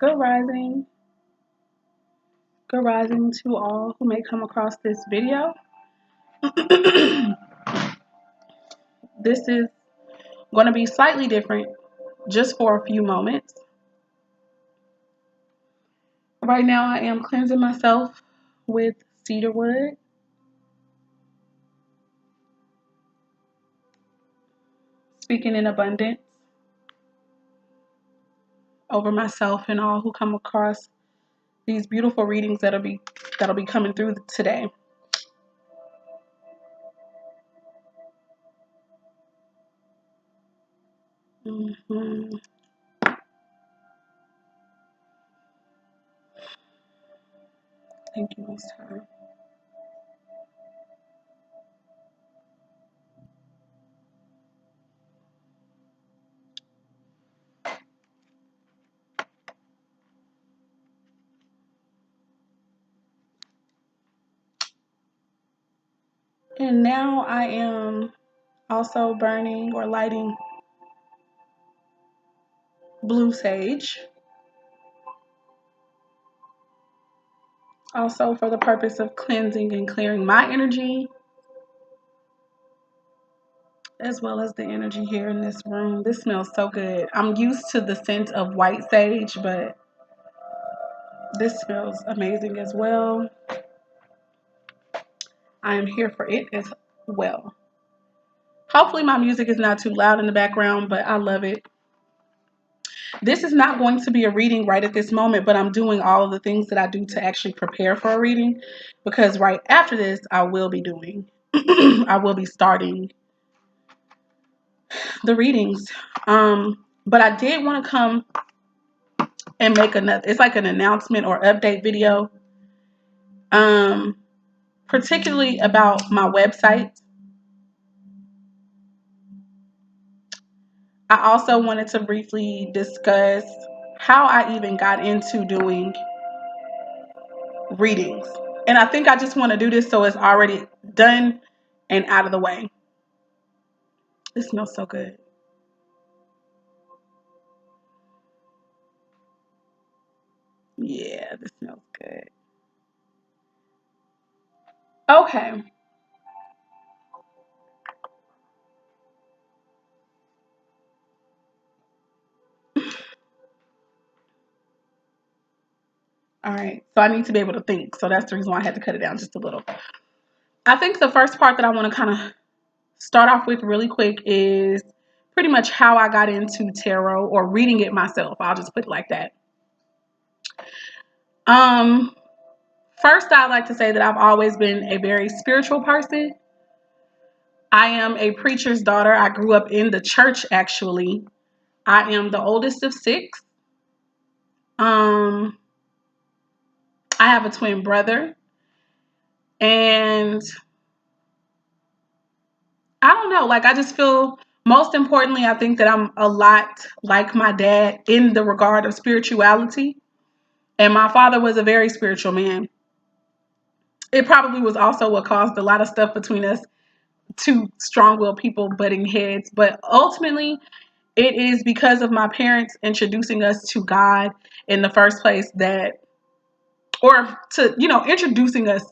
Good rising. Good rising to all who may come across this video. This is going to be slightly different just for a few moments. Right now I am cleansing myself with cedar wood. Speaking in abundance over myself and all who come across these beautiful readings that'll be coming through today. Thank you, Most High. And now I am also burning or lighting blue sage. Also for the purpose of cleansing and clearing my energy, as well as the energy here in this room. This smells so good. I'm used to the scent of white sage, but this smells amazing as well. I am here for it as well. Hopefully my music is not too loud in the background, but I love it. This is not going to be a reading right at this moment, but I'm doing all of the things that I do to actually prepare for a reading, because right after this, I will be doing, I will be starting the readings. But I did want to come and make another, it's like an announcement or update video, particularly about my website. I also wanted to briefly discuss how I even got into doing readings. And I think I just want to do this so it's already done and out of the way. It smells so good. Yeah, this smells good. Okay. All right. So I need to be able to think. So that's the reason why I had to cut it down just a little. I think the first part that I want to kind of start off with really quick is pretty much how I got into tarot or reading it myself. I'll just put it like that. First, I'd like to say that I've always been a very spiritual person. I am a preacher's daughter. I grew up in the church, actually. I am the oldest of 6. I have a twin brother. And I don't know, like I just feel, most importantly, I think that I'm a lot like my dad in the regard of spirituality. And my father was a very spiritual man. It probably was also what caused a lot of stuff between us, two strong-willed people butting heads. But ultimately, it is because of my parents introducing us to God in the first place that, or to, introducing us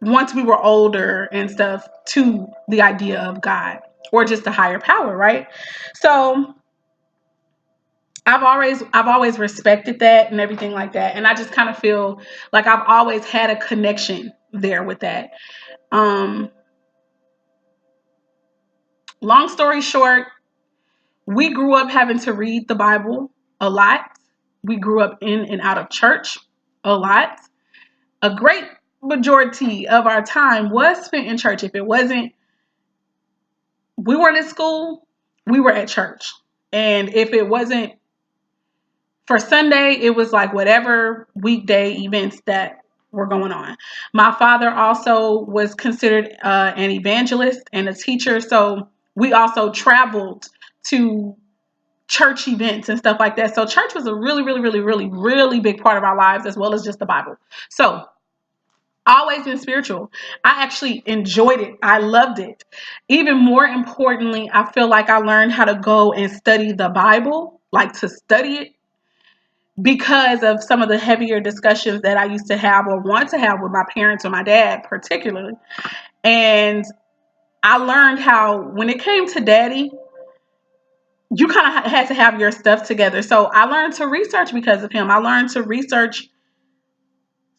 once we were older and stuff to the idea of God or just a higher power, right? So I've always respected that and everything like that. And I just kind of feel like I've always had a connection there with that. Long story short, we grew up having to read the Bible a lot. We grew up in and out of church a lot. A great majority of our time was spent in church. If it wasn't, we weren't in school, we were at church. And if it wasn't for Sunday, it was like whatever weekday events that were going on. My father also was considered an evangelist and a teacher. So we also traveled to church events and stuff like that. So church was a really, really, really, really, really big part of our lives, as well as just the Bible. So always been spiritual. I actually enjoyed it. I loved it. Even more importantly, I feel like I learned how to go and study the Bible like to study it because of some of the heavier discussions that I used to have or want to have with my parents or my dad particularly. And I learned how when it came to daddy, you kind of had to have your stuff together. So I learned to research because of him. I learned to research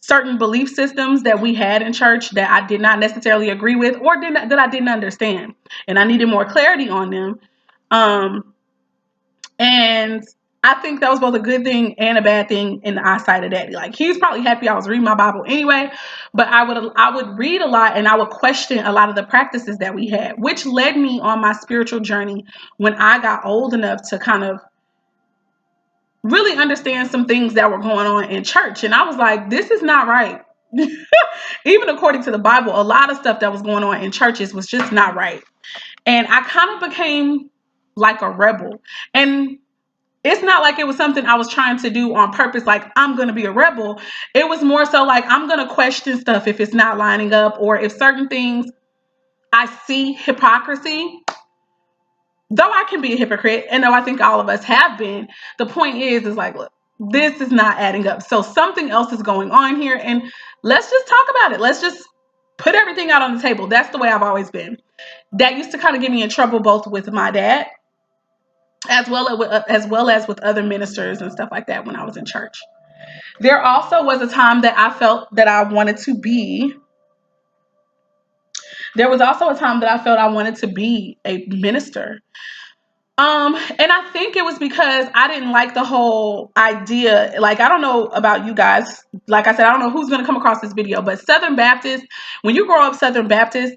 certain belief systems that we had in church that I did not necessarily agree with or that I didn't understand. And I needed more clarity on them. And I think that was both a good thing and a bad thing in the eyesight of daddy. Like, he's probably happy I was reading my Bible anyway, but I would read a lot and I would question a lot of the practices that we had, which led me on my spiritual journey when I got old enough to kind of really understand some things that were going on in church. And I was like, this is not right. Even according to the Bible, a lot of stuff that was going on in churches was just not right. And I kind of became like a rebel. And it's not like it was something I was trying to do on purpose, like I'm going to be a rebel. It was more so like I'm going to question stuff if it's not lining up, or if certain things I see hypocrisy. Though I can be a hypocrite, and though I think all of us have been, the point is like, look, this is not adding up. So something else is going on here, and let's just talk about it. Let's just put everything out on the table. That's the way I've always been. That used to kind of get me in trouble both with my dad as well as with other ministers and stuff like that when I was in church. There also was a time that I felt that I wanted to be. There was also a time that I felt I wanted to be a minister. And I think it was because I didn't like the whole idea. Like, I don't know about you guys. Like I said, I don't know who's going to come across this video, but Southern Baptist, when you grow up Southern Baptist,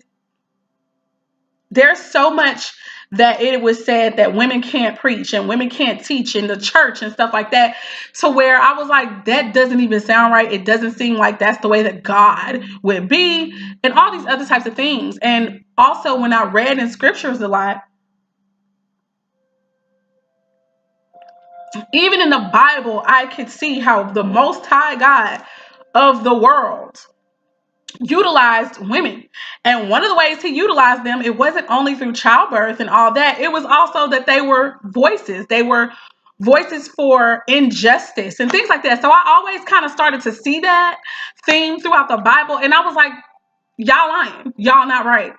there's so much that it was said that women can't preach and women can't teach in the church and stuff like that, to where I was like, that doesn't even sound right. It doesn't seem like that's the way that God would be, and all these other types of things. And also when I read in scriptures a lot, even in the Bible, I could see how the Most High God of the world utilized women. And one of the ways he utilized them, it wasn't only through childbirth and all that. It was also that they were voices. They were voices for injustice and things like that. So I always kind of started to see that theme throughout the Bible. And I was like, y'all lying. Y'all not right.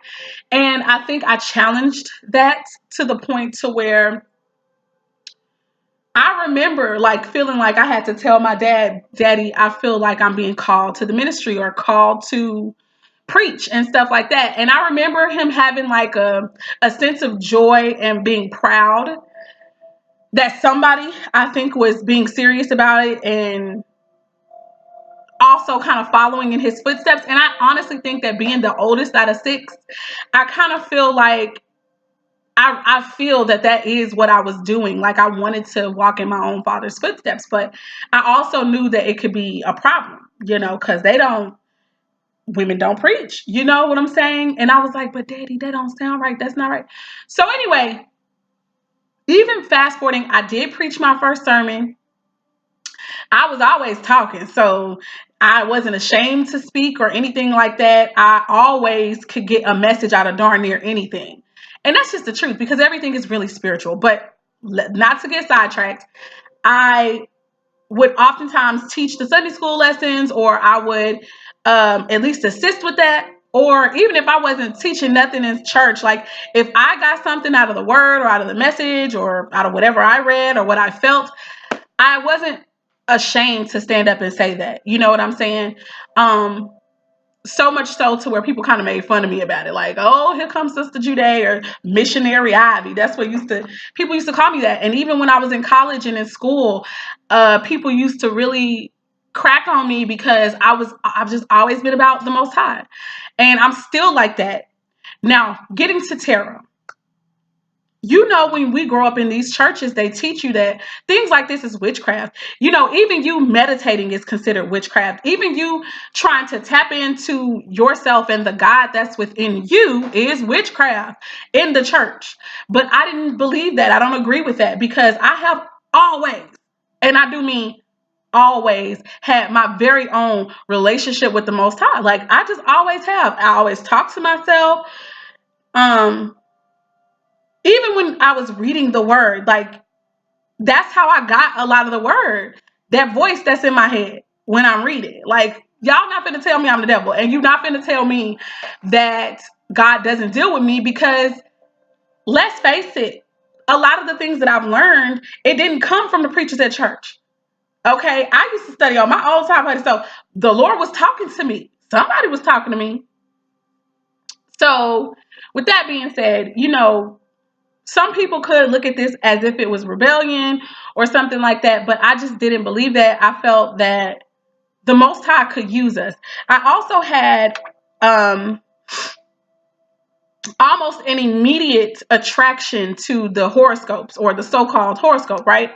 And I think I challenged that to the point to where I remember like feeling like I had to tell my daddy, I feel like I'm being called to the ministry or called to preach and stuff like that. And I remember him having like a sense of joy and being proud that somebody, I think, was being serious about it and also kind of following in his footsteps. And I honestly think that being the oldest out of six, I kind of feel like I feel that is what I was doing. Like, I wanted to walk in my own father's footsteps, but I also knew that it could be a problem, because women don't preach, you know what I'm saying? And I was like, but daddy, that don't sound right. That's not right. So anyway, even fast forwarding, I did preach my first sermon. I was always talking, so I wasn't ashamed to speak or anything like that. I always could get a message out of darn near anything. And that's just the truth, because everything is really spiritual. But not to get sidetracked, I would oftentimes teach the Sunday school lessons, or I would at least assist with that. Or even if I wasn't teaching nothing in church, like if I got something out of the word or out of the message or out of whatever I read or what I felt, I wasn't ashamed to stand up and say that. You know what I'm saying? So much so to where people kind of made fun of me about it. Like, oh, here comes Sister Jude or Missionary Ivy. That's what people used to call me that. And even when I was in college and in school, people used to really crack on me because I've just always been about the Most High. And I'm still like that. Now, getting to tarot. When we grow up in these churches, they teach you that things like this is witchcraft. Even you meditating is considered witchcraft. Even you trying to tap into yourself and the God that's within you is witchcraft in the church. But I didn't believe that. I don't agree with that, because I have always, and I do mean always, had my very own relationship with the Most High. Like, I just always have. I always talk to myself. Even when I was reading the word, like, that's how I got a lot of the word, that voice that's in my head when I'm reading. Like, y'all not finna tell me I'm the devil, and you not finna tell me that God doesn't deal with me, because let's face it, a lot of the things that I've learned, it didn't come from the preachers at church. Okay, I used to study on my own time, buddy. So the Lord was talking to me. Somebody was talking to me. So with that being said, some people could look at this as if it was rebellion or something like that, but I just didn't believe that. I felt that the Most High could use us. I also had almost an immediate attraction to the horoscopes, or the so-called horoscope, right?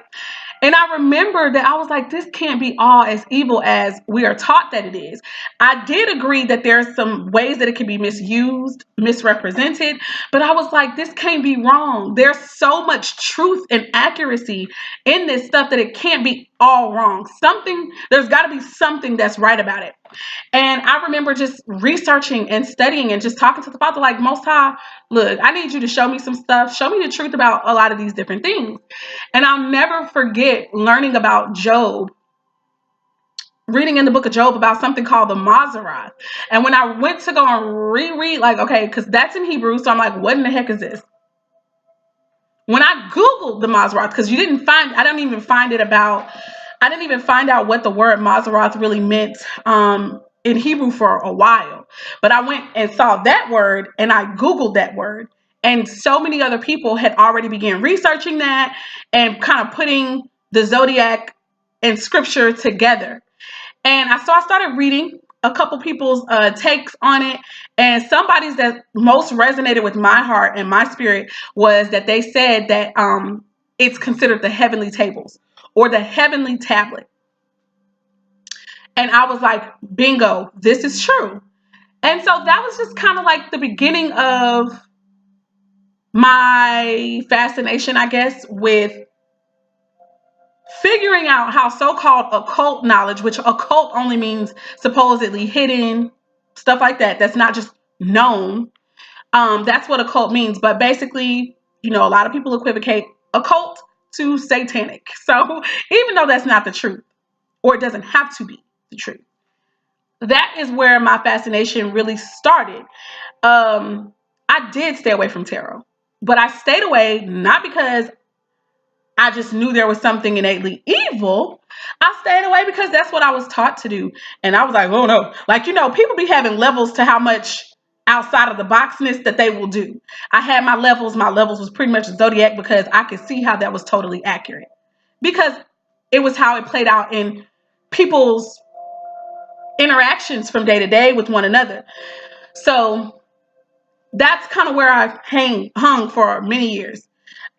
And I remember that I was like, this can't be all as evil as we are taught that it is. I did agree that there's some ways that it can be misused, misrepresented, but I was like, this can't be wrong. There's so much truth and accuracy in this stuff that it can't be all wrong. There's got to be something that's right about it. And I remember just researching and studying and just talking to the Father, like, Most High, look, I need you to show me some stuff. Show me the truth about a lot of these different things. And I'll never forget learning about Job, reading in the book of Job about something called the Maseroth. And when I went to go and reread, like, okay, because that's in Hebrew, so I'm like, what in the heck is this? When I Googled the Maseroth, because I didn't even find out what the word Maseroth really meant in Hebrew for a while. But I went and saw that word, and I Googled that word. And so many other people had already began researching that and kind of putting the zodiac and scripture together. And I started reading a couple people's takes on it, and somebody's that most resonated with my heart and my spirit was that they said that it's considered the heavenly tables or the heavenly tablet. And I was like, bingo, this is true. And so that was just kind of like the beginning of my fascination, I guess, with figuring out how so-called occult knowledge, which occult only means supposedly hidden, stuff like that, that's not just known. That's what occult means. But basically, a lot of people equivocate occult to satanic. So even though that's not the truth, or it doesn't have to be the truth, that is where my fascination really started. I did stay away from tarot, but I stayed away not because I just knew there was something innately evil. I stayed away because that's what I was taught to do. And I was like, oh no. Like, people be having levels to how much outside of the boxness that they will do. I had my levels. My levels was pretty much zodiac because I could see how that was totally accurate. Because it was how it played out in people's interactions from day to day with one another. So that's kind of where I hung for many years.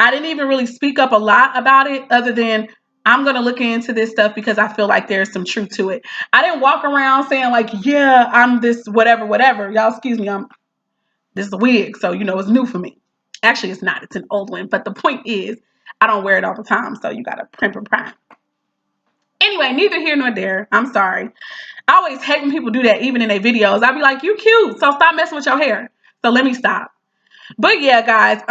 I didn't even really speak up a lot about it other than I'm going to look into this stuff because I feel like there's some truth to it. I didn't walk around saying like, yeah, I'm this whatever. Y'all excuse me, this is a wig, so it's new for me. Actually, it's not. It's an old one. But the point is, I don't wear it all the time, so you got to primp and prime. Anyway, neither here nor there. I'm sorry. I always hate when people do that, even in their videos. I'll be like, you cute, so stop messing with your hair. So let me stop. But yeah, guys,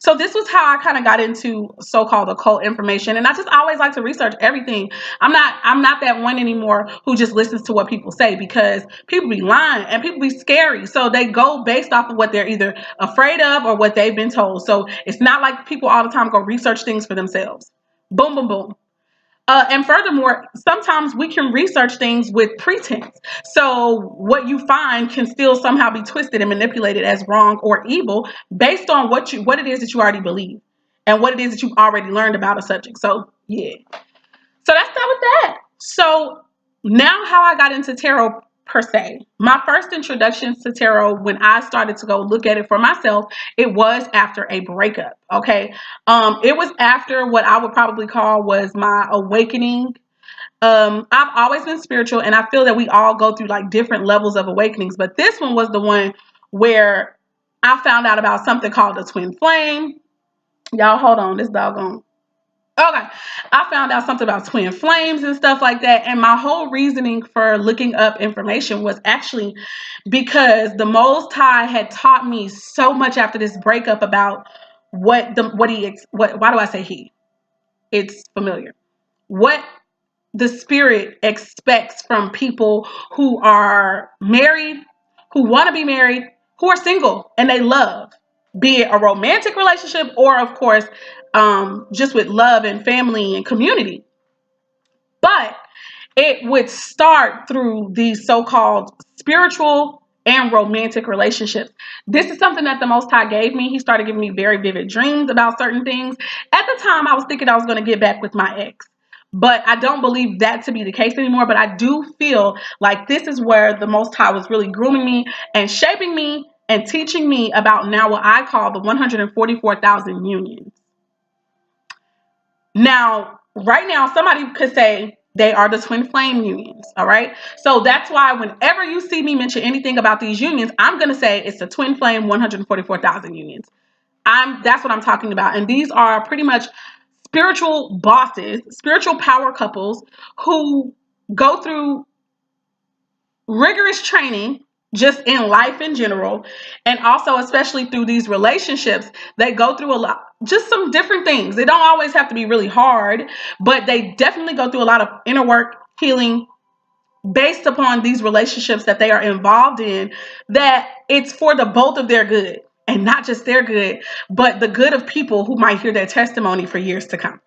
so this was how I kind of got into so-called occult information. And I just always like to research everything. I'm not that one anymore who just listens to what people say, because people be lying and people be scary. So they go based off of what they're either afraid of or what they've been told. So it's not like people all the time go research things for themselves. Boom, boom, boom. And furthermore, sometimes we can research things with pretense. So what you find can still somehow be twisted and manipulated as wrong or evil based on what it is that you already believe and what it is that you've already learned about a subject. So yeah. So that's that with that. So now how I got into tarot per se. My first introductions to tarot, when I started to go look at it for myself, it was after a breakup. Okay. It was after what I would probably call was my awakening. I've always been spiritual, and I feel that we all go through like different levels of awakenings, but this one was the one where I found out about something called the twin flame. Y'all hold on, this doggone. Okay, I found out something about twin flames and stuff like that. And my whole reasoning for looking up information was actually because the Most High had taught me so much after this breakup about why do I say he? it's familiar. What the spirit expects from people who are married, who want to be married, who are single and they love, be it a romantic relationship or, of course, just with love and family and community. But it would start through these so-called spiritual and romantic relationships. This is something that the Most High gave me. He started giving me very vivid dreams about certain things. At the time, I was thinking I was going to get back with my ex. But I don't believe that to be the case anymore. But I do feel like this is where the Most High was really grooming me and shaping me and teaching me about now what I call the 144,000 unions. Now, right now, somebody could say they are the twin flame unions, all right? So that's why whenever you see me mention anything about these unions, I'm going to say it's the twin flame 144,000 unions. That's what I'm talking about. And these are pretty much spiritual bosses, spiritual power couples who go through rigorous training just in life in general, and also especially through these relationships. They go through a lot, just some different things. They don't always have to be really hard, but they definitely go through a lot of inner work, healing, based upon these relationships that they are involved in, that it's for the both of their good, and not just their good, but the good of people who might hear their testimony for years to come.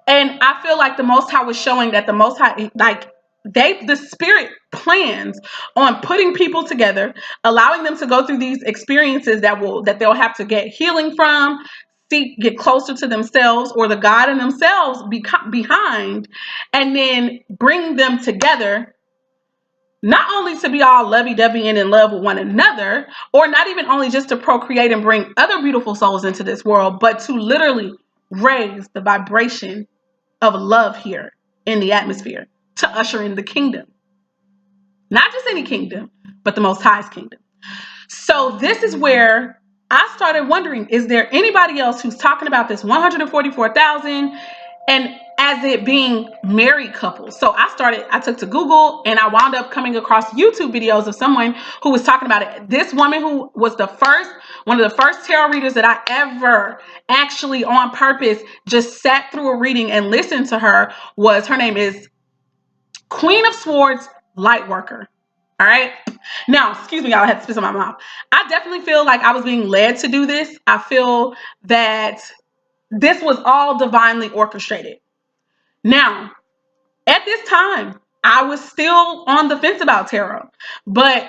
And I feel like the Most High was showing that the Most High, like, the spirit plans on putting people together, allowing them to go through these experiences that they'll have to get healing from, get closer to themselves or the God in themselves behind, and then bring them together, not only to be all lovey-dovey and in love with one another, or not even only just to procreate and bring other beautiful souls into this world, but to literally raise the vibration of love here in the atmosphere, to usher in the kingdom. Not just any kingdom, but the Most High's kingdom. So this is where I started wondering, is there anybody else who's talking about this 144,000 and as it being married couples? So I took to Google and I wound up coming across YouTube videos of someone who was talking about it. This woman who was one of the first tarot readers that I ever actually on purpose just sat through a reading and listened to her name is Queen of Swords Lightworker. All right. Now, excuse me, y'all, I had to spit in my mouth. I definitely feel like I was being led to do this. I feel that this was all divinely orchestrated. Now, at this time, I was still on the fence about tarot, but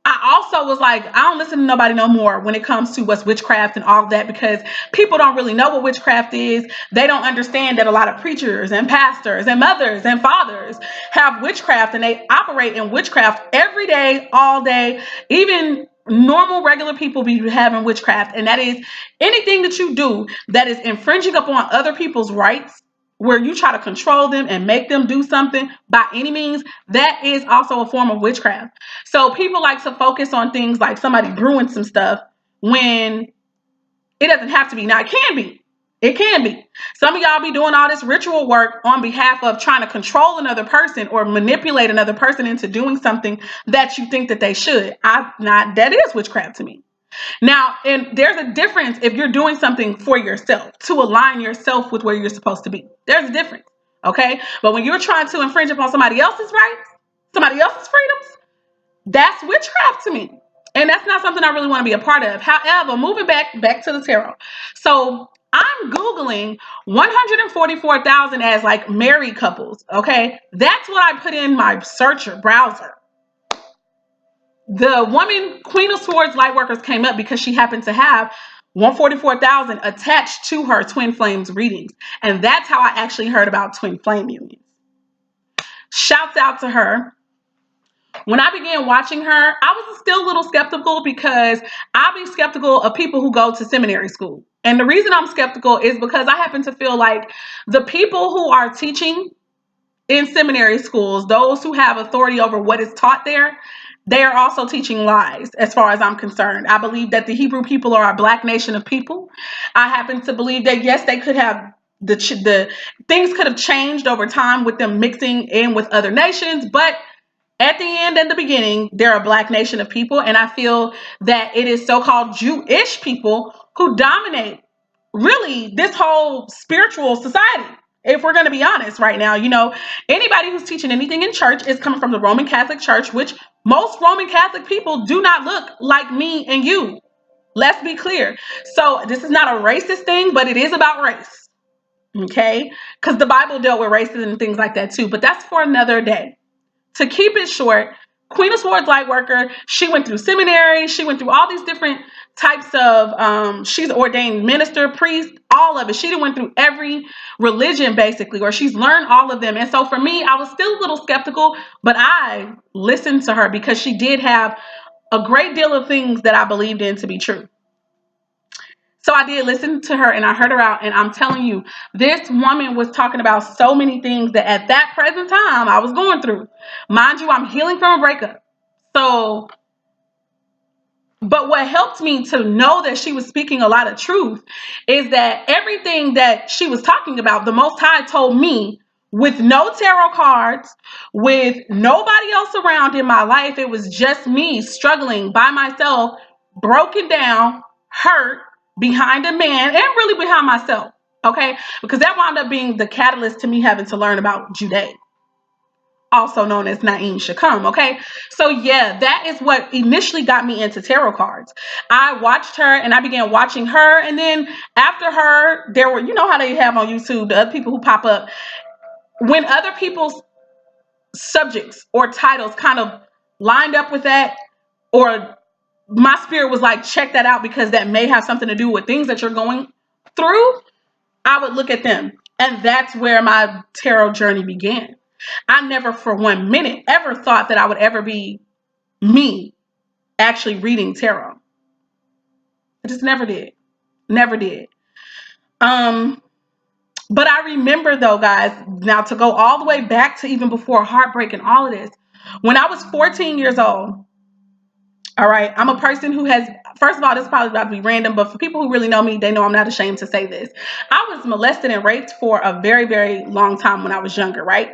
I also was like, I don't listen to nobody no more when it comes to what's witchcraft and all of that, because people don't really know what witchcraft is. They don't understand that a lot of preachers and pastors and mothers and fathers have witchcraft, and they operate in witchcraft every day, all day. Even normal, regular people be having witchcraft, and that is anything that you do that is infringing upon other people's rights, where you try to control them and make them do something by any means, that is also a form of witchcraft. So people like to focus on things like somebody brewing some stuff when it doesn't have to be. Now, it can be. It can be. Some of y'all be doing all this ritual work on behalf of trying to control another person or manipulate another person into doing something that you think that they should. That is witchcraft to me. Now, and there's a difference if you're doing something for yourself, to align yourself with where you're supposed to be. There's a difference, okay? But when you're trying to infringe upon somebody else's rights, somebody else's freedoms, that's witchcraft to me. And that's not something I really want to be a part of. However, moving back to the tarot. So I'm Googling 144,000 as like married couples, okay? That's what I put in my browser. The woman, Queen of Swords Lightworkers, came up because she happened to have 144,000 attached to her twin flames readings. And that's how I actually heard about twin flame unions. Shouts out to her. When I began watching her, I was still a little skeptical, because I'll be skeptical of people who go to seminary school. And the reason I'm skeptical is because I happen to feel like the people who are teaching in seminary schools, those who have authority over what is taught there, they are also teaching lies, as far as I'm concerned. I believe that the Hebrew people are a black nation of people. I happen to believe that, yes, they could have the things could have changed over time with them mixing in with other nations, but at the end and the beginning, they're a black nation of people. And I feel that it is so-called Jewish people who dominate really this whole spiritual society. If we're going to be honest right now, anybody who's teaching anything in church is coming from the Roman Catholic Church, which most Roman Catholic people do not look like me and you. Let's be clear. So this is not a racist thing, but it is about race. Okay? Because the Bible dealt with racism and things like that too. But that's for another day. To keep it short, Queen of Swords light worker, she went through seminary, she went through all these different types of, she's ordained minister, priest, all of it. She went through every religion basically, or she's learned all of them. And so for me, I was still a little skeptical, but I listened to her because she did have a great deal of things that I believed in to be true. So I did listen to her and I heard her out, and I'm telling you, this woman was talking about so many things that at that present time I was going through. Mind you, I'm healing from a breakup. So, but what helped me to know that she was speaking a lot of truth is that everything that she was talking about, the Most High told me with no tarot cards, with nobody else around in my life. It was just me struggling by myself, broken down, hurt, behind a man, and really behind myself, okay? Because that wound up being the catalyst to me having to learn about Judea, also known as Naim Shakam, okay? So yeah, that is what initially got me into tarot cards. I watched her and I began watching her, and then after her, there were, you know how they have on YouTube, the other people who pop up. When other people's subjects or titles kind of lined up with that, or my spirit was like, check that out because that may have something to do with things that you're going through, I would look at them. And that's where my tarot journey began. I never for 1 minute ever thought that I would ever be me actually reading tarot. I just never did. Never did. But I remember though, guys, now to go all the way back to even before heartbreak and all of this, when I was 14 years old, all right, I'm a person who has, first of all, this is probably about to be random, but for people who really know me, they know I'm not ashamed to say this. I was molested and raped for a very, very long time when I was younger, right?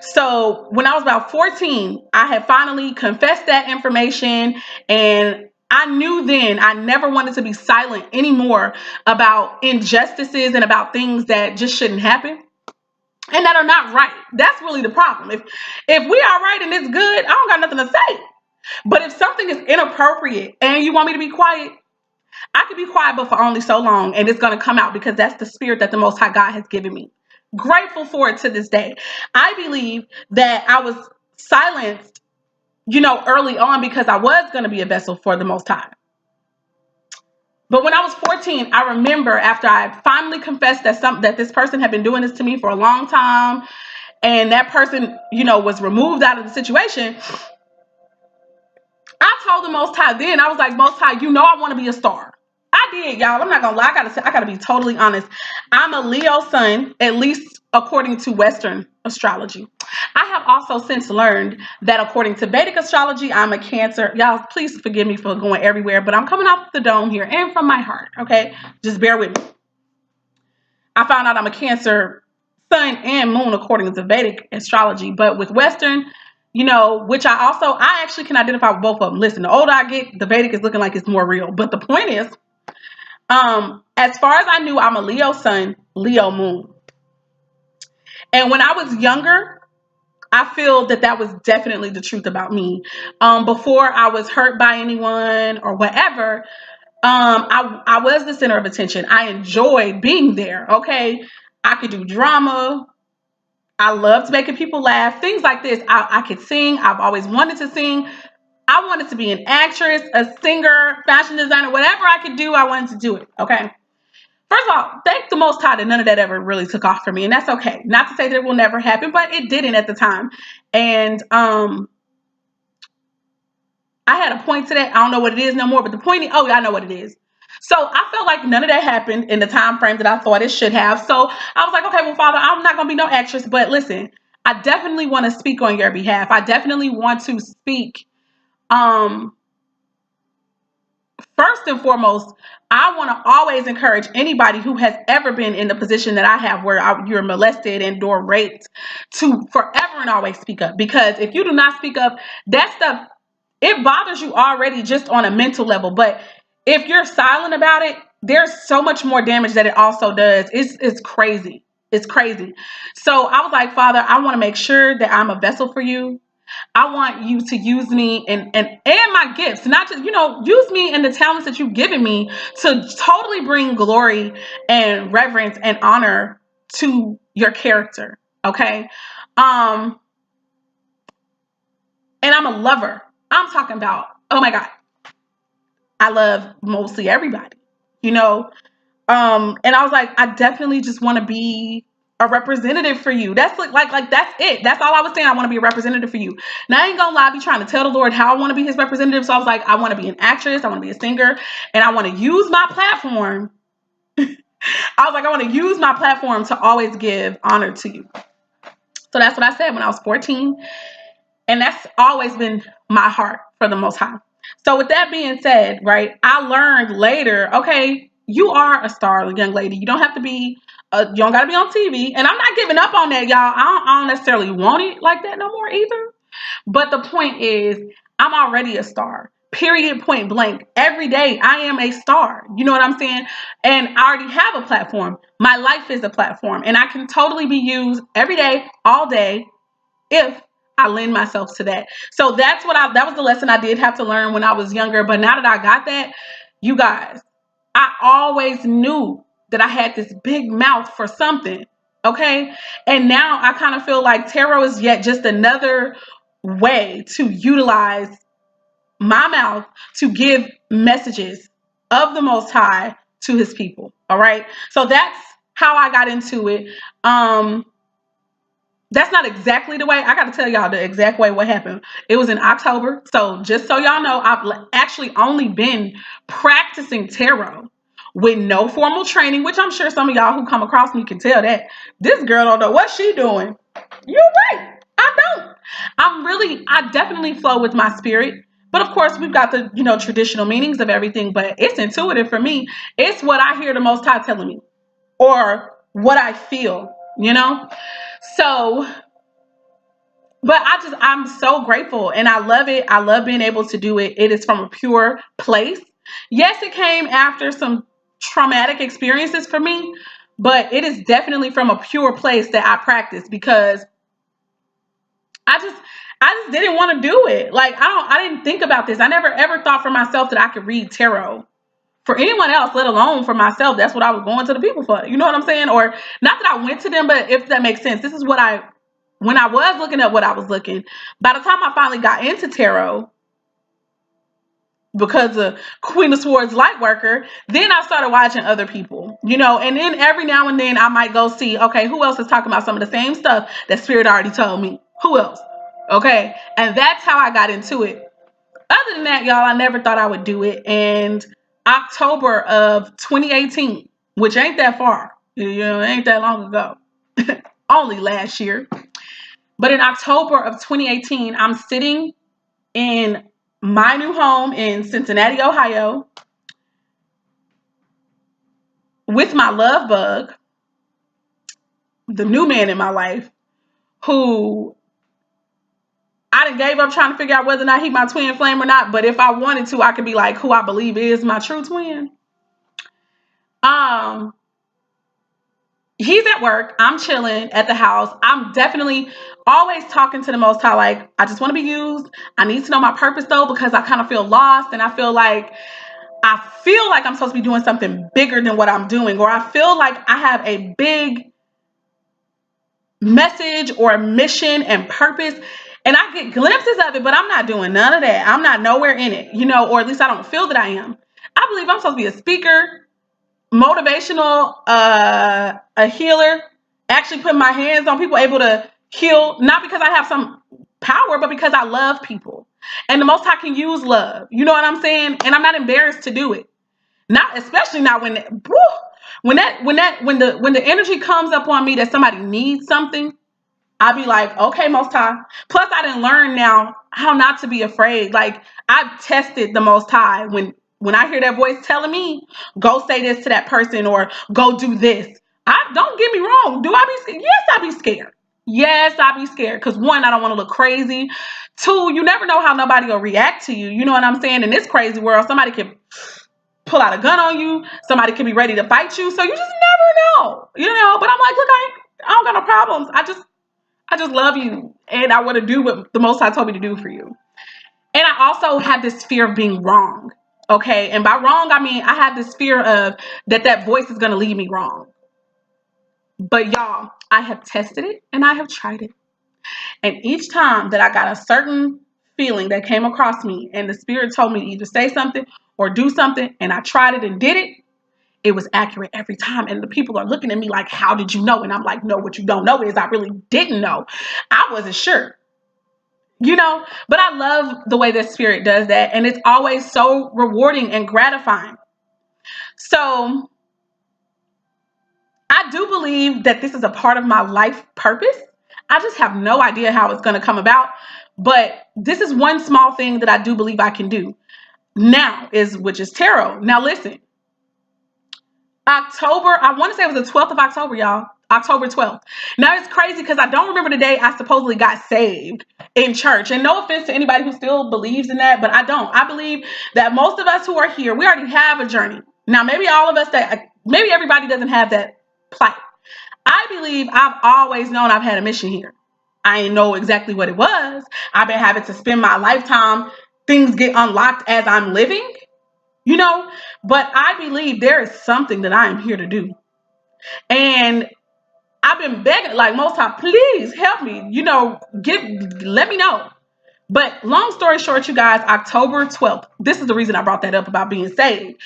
So when I was about 14, I had finally confessed that information, and I knew then I never wanted to be silent anymore about injustices and about things that just shouldn't happen and that are not right. That's really the problem. If we are right and it's good, I don't got nothing to say. But if something is inappropriate and you want me to be quiet, I can be quiet, but for only so long, and it's going to come out because that's the spirit that the Most High God has given me. Grateful for it to this day. I believe that I was silenced, early on because I was going to be a vessel for the Most High. But when I was 14, I remember after I finally confessed that this person had been doing this to me for a long time, and that person, was removed out of the situation, I told the Most High then, I was like, Most High, I want to be a star. I did, y'all. I'm not going to lie. I got to be totally honest. I'm a Leo sun, at least according to Western astrology. I have also since learned that according to Vedic astrology, I'm a Cancer. Y'all, please forgive me for going everywhere, but I'm coming off the dome here and from my heart, okay? Just bear with me. I found out I'm a Cancer sun and moon according to Vedic astrology, but with Western, which I actually can identify with both of them. Listen, the older I get, the Vedic is looking like it's more real. But the point is, as far as I knew, I'm a Leo sun, Leo moon. And when I was younger, I feel that was definitely the truth about me. Before I was hurt by anyone or whatever, I was the center of attention. I enjoyed being there, okay? I could do drama. I loved making people laugh, things like this. I could sing. I've always wanted to sing. I wanted to be an actress, a singer, fashion designer, whatever I could do, I wanted to do it, okay? First of all, thank the Most High that none of that ever really took off for me, and that's okay. Not to say that it will never happen, but it didn't at the time. And I had a point to that. I don't know what it is no more, but the point is, I know what it is. So I felt like none of that happened in the time frame that I thought it should have. So I was like, okay, well, Father, I'm not going to be no actress, but listen, I definitely want to speak on your behalf. I definitely want to speak. First and foremost, I want to always encourage anybody who has ever been in the position that I have where you're molested and or raped to forever and always speak up. Because if you do not speak up, that stuff, it bothers you already just on a mental level. But if you're silent about it, there's so much more damage that it also does. It's crazy. It's crazy. So I was like, Father, I want to make sure that I'm a vessel for you. I want you to use me and my gifts, not just, use me and the talents that you've given me to totally bring glory and reverence and honor to your character. Okay. And I'm a lover. I'm talking about, oh my God, I love mostly everybody, you know? And I was like, I definitely just want to be a representative for you. That's like that's it. That's all I was saying. I want to be a representative for you. Now I ain't gonna lie, I be trying to tell the Lord how I want to be his representative. So I was like, I want to be an actress, I want to be a singer, and I want to use my platform. I was like, I want to use my platform to always give honor to you. So that's what I said when I was 14. And that's always been my heart for the Most High. So with that being said, right, I learned later, okay, you are a star, young lady. You don't have to be, you don't got to be on TV. And I'm not giving up on that, y'all. I don't necessarily want it like that no more either. But the point is, I'm already a star. Period, point blank. Every day I am a star. You know what I'm saying? And I already have a platform. My life is a platform. And I can totally be used every day, all day, if I lend myself to that. So that was the lesson I did have to learn when I was younger. But now that I got that, you guys, I always knew that I had this big mouth for something. Okay. And now I kind of feel like tarot is yet just another way to utilize my mouth to give messages of the Most High to his people. All right. So that's how I got into it. That's not exactly the way. I got to tell y'all the exact way what happened. It was in October. So just so y'all know, I've actually only been practicing tarot with no formal training, which I'm sure some of y'all who come across me can tell that this girl don't know what she doing. You're right. I don't. I definitely flow with my spirit. But of course, we've got the, traditional meanings of everything, but it's intuitive for me. It's what I hear the Most High telling me or what I feel. So, but I'm so grateful and I love it. I love being able to do it. It is from a pure place. Yes, it came after some traumatic experiences for me, but it is definitely from a pure place that I practice because I just didn't want to do it. Like, I didn't think about this. I never ever thought for myself that I could read tarot for anyone else, let alone for myself. That's what I was going to the people for. You know what I'm saying? Or not that I went to them, but if that makes sense, this is when I was looking at what I was looking, by the time I finally got into tarot, because of Queen of Swords Lightworker, then I started watching other people, and then every now and then I might go see, okay, who else is talking about some of the same stuff that Spirit already told me? Who else? Okay. And that's how I got into it. Other than that, y'all, I never thought I would do it. And October of 2018, which ain't that far, ain't that long ago, only last year. But in October of 2018, I'm sitting in my new home in Cincinnati, Ohio, with my love bug, the new man in my life, who I done gave up trying to figure out whether or not he my twin flame or not. But if I wanted to, I could be like who I believe is my true twin. He's at work. I'm chilling at the house. I'm definitely always talking to the Most High. Like, I just want to be used. I need to know my purpose though, because I kind of feel lost and I feel like I'm supposed to be doing something bigger than what I'm doing, or I feel like I have a big message or a mission and purpose, and I get glimpses of it, but I'm not doing none of that. I'm not nowhere in it, or at least I don't feel that I am. I believe I'm supposed to be a speaker, motivational, a healer, actually putting my hands on people, able to heal, not because I have some power, but because I love people. And the Most High can use love. You know what I'm saying? And I'm not embarrassed to do it. Not especially not when the energy comes up on me that somebody needs something. I'll be like, okay, Most High. Plus, I didn't learn now how not to be afraid. Like, I've tested the Most High when I hear that voice telling me, go say this to that person or go do this. Don't get me wrong. Do I be scared? Yes, I be scared. Yes, I be scared. Because one, I don't want to look crazy. Two, you never know how nobody will react to you. You know what I'm saying? In this crazy world, somebody can pull out a gun on you. Somebody could be ready to fight you. So you just never know, but I'm like, look, I don't got no problems. I just love you. And I want to do what the Most High told me to do for you. And I also have this fear of being wrong. Okay. And by wrong, I mean, I have this fear of that voice is going to lead me wrong. But y'all, I have tested it and I have tried it. And each time that I got a certain feeling that came across me and the Spirit told me to either say something or do something, and I tried it and did it, it was accurate every time. And the people are looking at me like, how did you know? And I'm like, no, what you don't know is I really didn't know. I wasn't sure. But I love the way the Spirit does that. And it's always so rewarding and gratifying. So I do believe that this is a part of my life purpose. I just have no idea how it's going to come about. But this is one small thing that I do believe I can do now, which is tarot. Now listen, October, I want to say it was the 12th of October, y'all. October 12th. Now it's crazy because I don't remember the day I supposedly got saved in church. And no offense to anybody who still believes in that, but I don't. I believe that most of us who are here, we already have a journey. Now, maybe maybe everybody doesn't have that plight. I believe I've always known I've had a mission here. I didn't know exactly what it was. I've been having to spend my lifetime. Things get unlocked as I'm living, but I believe there is something that I am here to do. And I've been begging, like, Most High, please help me, let me know. But long story short, you guys, October 12th, this is the reason I brought that up about being saved.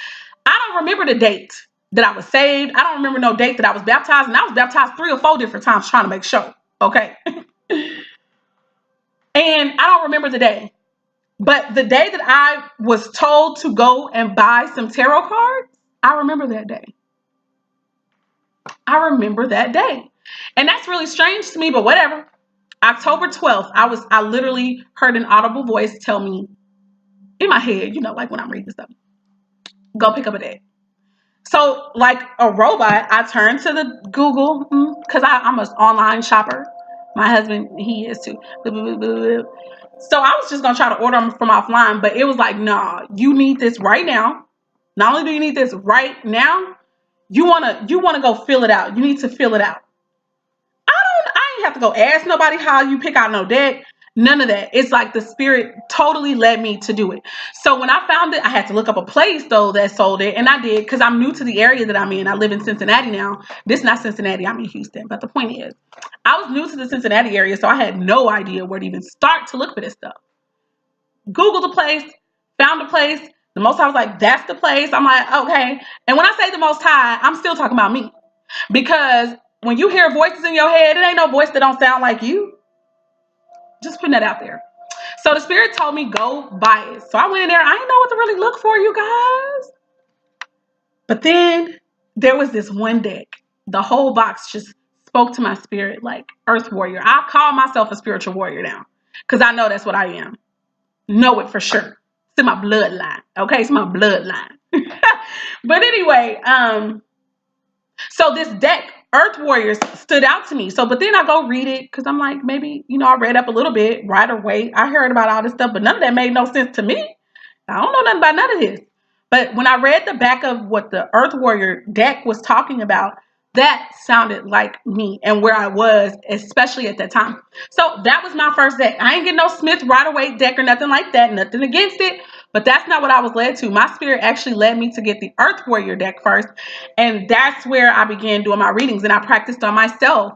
I don't remember the date that I was saved. I don't remember no date that I was baptized. And I was baptized 3 or 4 different times trying to make sure. Okay. And I don't remember the day. But the day that I was told to go and buy some tarot cards, I remember that day. I remember that day. And that's really strange to me, but whatever. October 12th, I literally heard an audible voice tell me in my head, like when I'm reading stuff, go pick up a deck. So like a robot, I turned to the Google because I'm an online shopper. My husband, he is too. So I was just going to try to order them from offline, but it was like, nah, you need this right now. Not only do you need this right now, you want to go fill it out. You need to fill it out. I ain't have to go ask nobody how you pick out no deck. None of that. It's like the Spirit totally led me to do it. So when I found it, I had to look up a place though that sold it. And I did because I'm new to the area that I'm in. I live in Cincinnati now. This is not Cincinnati. I'm in Houston. But the point is, I was new to the Cincinnati area. So I had no idea where to even start to look for this stuff. Googled the place, found the place. The Most High was like, that's the place. I'm like, okay. And when I say the Most High, I'm still talking about me. Because when you hear voices in your head, it ain't no voice that don't sound like you. Just putting that out there. So the Spirit told me, go buy it. So I went in there. I didn't know what to really look for, you guys. But then there was this one deck. The whole box just spoke to my spirit like Earth Warrior. I call myself a spiritual warrior now because I know that's what I am. Know it for sure. It's in my bloodline. Okay, it's my bloodline. But anyway, so this deck, Earth Warriors, stood out to me. But then I go read it because I'm like, maybe, I read up a little bit, Rider Waite. I heard about all this stuff, but none of that made no sense to me. I don't know nothing about none of this. But when I read the back of what the Earth Warrior deck was talking about, that sounded like me and where I was, especially at that time. So that was my first deck. I ain't get no Smith Rider Waite deck or nothing like that. Nothing against it. But that's not what I was led to. My spirit actually led me to get the Earth Warrior deck first. And that's where I began doing my readings. And I practiced on myself.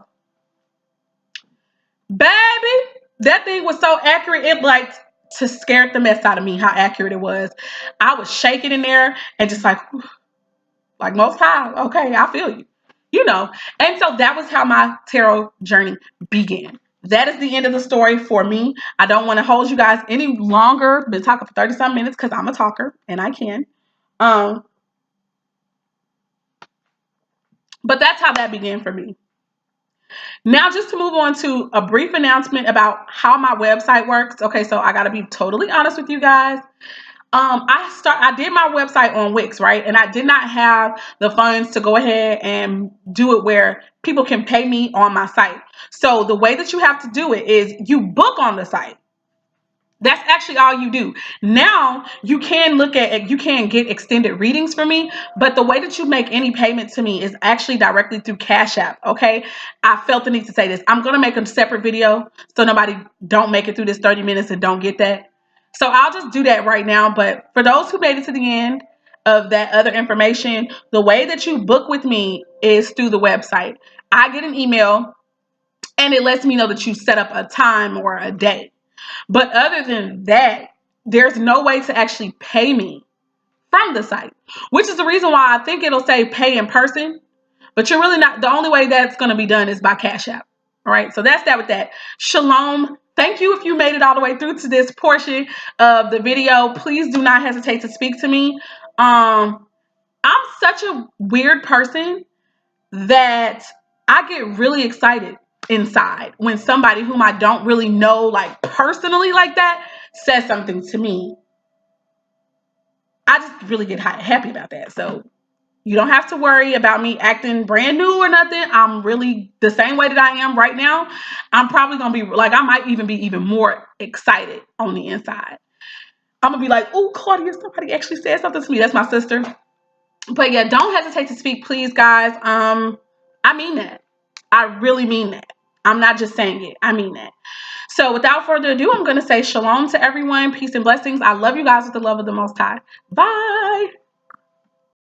Baby, that thing was so accurate. It to scare the mess out of me how accurate it was. I was shaking in there and just like Most High. Okay, I feel you. And so that was how my tarot journey began. That is the end of the story for me. I don't want to hold you guys any longer. Been talking for 30-some minutes because I'm a talker and I can. But that's how that began for me. Now, just to move on to a brief announcement about how my website works. Okay, so I got to be totally honest with you guys. I did my website on Wix, right? And I did not have the funds to go ahead and do it where people can pay me on my site. So the way that you have to do it is you book on the site. That's actually all you do. Now you can you can get extended readings from me, but the way that you make any payment to me is actually directly through Cash App. Okay. I felt the need to say this. I'm going to make a separate video so nobody don't make it through this 30 minutes and don't get that. So I'll just do that right now. But for those who made it to the end of that other information, the way that you book with me is through the website. I get an email and it lets me know that you set up a time or a day. But other than that, there's no way to actually pay me from the site, which is the reason why I think it'll say pay in person. But you're really not, the only way that's going to be done is by Cash App. All right. So that's that with that. Shalom. Thank you if you made it all the way through to this portion of the video. Please do not hesitate to speak to me. I'm such a weird person that I get really excited inside when somebody whom I don't really know, like personally like that, says something to me. I just really get happy about that. So you don't have to worry about me acting brand new or nothing. I'm really the same way that I am right now. I'm probably going to be like, I might even be even more excited on the inside. I'm going to be like, oh, Claudia, somebody actually said something to me. That's my sister. But yeah, don't hesitate to speak, please, guys. I mean that. I really mean that. I'm not just saying it. I mean that. So without further ado, I'm going to say shalom to everyone. Peace and blessings. I love you guys with the love of the Most High. Bye.